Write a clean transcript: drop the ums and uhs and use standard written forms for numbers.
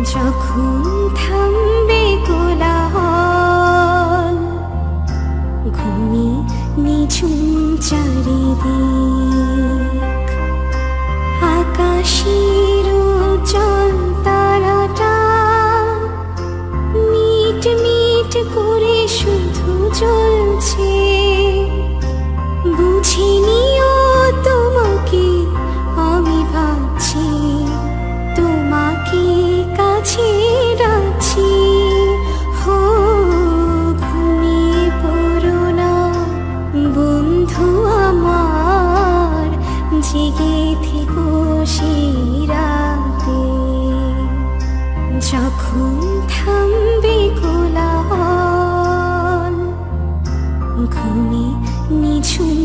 যখন থামবে কোলাহল, ঘুমি নিঝুম চারিদিক, আকাশের উজ্জ্বল তারাটা মিট মিট করে শুধু জ্বলছে। বুঝিনিও তোমাকে আমি ভাবছি, তোমাকে কাছে রাখছি। হো ঘুমিয়ে পড়ো না বন্ধু আমার, জেগে থেকো সেই রাতে। যখন থামবে কোলাহল, ঘুমে নিঝুম